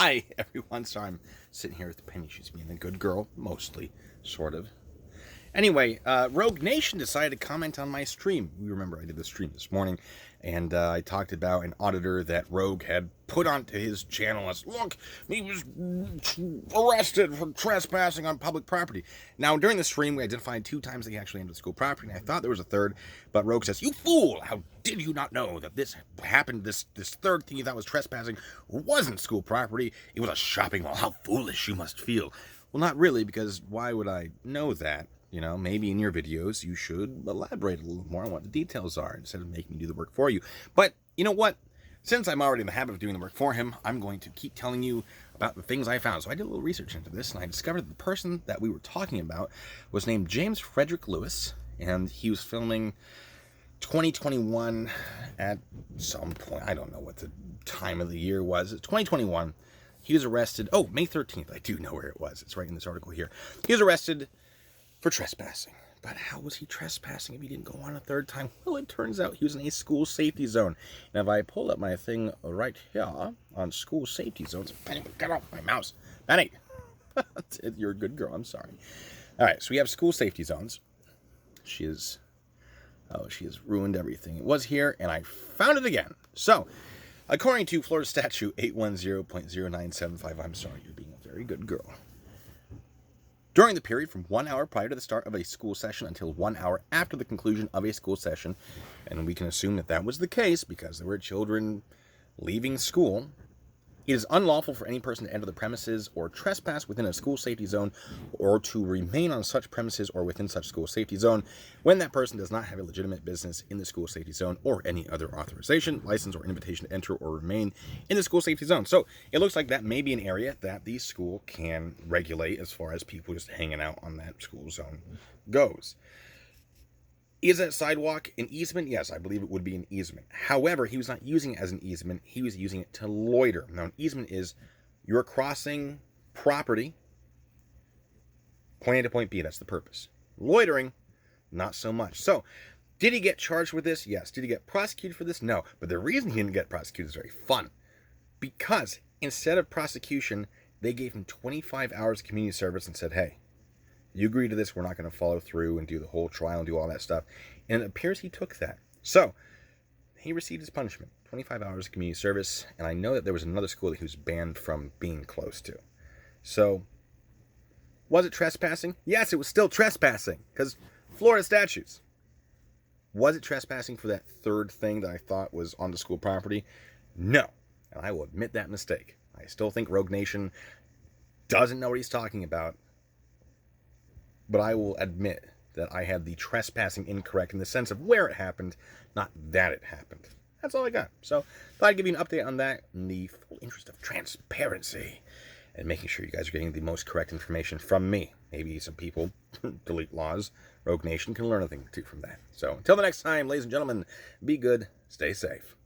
Hi, everyone. Sorry, I'm sitting here with the Penny. She's being a good girl, mostly, sort of. Anyway, Rogue Nation decided to comment on my stream. You remember I did the stream this morning, and I talked about an auditor that Rogue had put onto his channel as, look, he was arrested for trespassing on public property. Now, during the stream, we identified 2 times that he actually entered school property, and I thought there was a third, but Rogue says, you fool! How did you not know that this happened, this third thing you thought was trespassing wasn't school property, it was a shopping mall. How foolish you must feel. Well, not really, because why would I know that? You know, maybe in your videos you should elaborate a little more on what the details are instead of making me do the work for you. But you know what? Since I'm already in the habit of doing the work for him, I'm going to keep telling you about the things I found. So I did a little research into this, and I discovered that the person that we were talking about was named James Frederick Lewis, and he was filming 2021 at some point. I don't know what the time of the year was. It's 2021. He was arrested. Oh, May 13th. I do know where it was. It's right in this article here. He was arrested for trespassing. But how was he trespassing if he didn't go on a third time? Well, it turns out he was in a school safety zone. Now, if I pull up my thing right here on school safety zones, Penny, get off my mouse. Penny, you're a good girl. I'm sorry. All right, so we have school safety zones. She has ruined everything. It was here, and I found it again. So, according to Florida Statute 810.0975, I'm sorry, you're being a very good girl. During the period from 1 hour prior to the start of a school session until 1 hour after the conclusion of a school session, and we can assume that that was the case because there were children leaving school, it is unlawful for any person to enter the premises or trespass within a school safety zone or to remain on such premises or within such school safety zone when that person does not have a legitimate business in the school safety zone or any other authorization, license, or invitation to enter or remain in the school safety zone. So it looks like that may be an area that the school can regulate as far as people just hanging out on that school zone goes. Is that sidewalk an easement? Yes, I believe it would be an easement. However, he was not using it as an easement. He was using it to loiter. Now, an easement is you're crossing property, point A to point B. That's the purpose. Loitering, not so much. So, did he get charged with this? Yes. Did he get prosecuted for this? No. But the reason he didn't get prosecuted is very fun. Because instead of prosecution, they gave him 25 hours of community service and said, hey, you agree to this, we're not going to follow through and do the whole trial and do all that stuff. And it appears he took that. So, he received his punishment, 25 hours of community service, and I know that there was another school that he was banned from being close to. So, was it trespassing? Yes, it was still trespassing, because Florida statutes. Was it trespassing for that third thing that I thought was on the school property? No, and I will admit that mistake. I still think Rogue Nation doesn't know what he's talking about. But I will admit that I had the trespassing incorrect in the sense of where it happened, not that it happened. That's all I got. So, thought I'd give you an update on that in the full interest of transparency and making sure you guys are getting the most correct information from me. Maybe some people, delete laws, Rogue Nation can learn a thing or two from that. So, until the next time, ladies and gentlemen, be good, stay safe.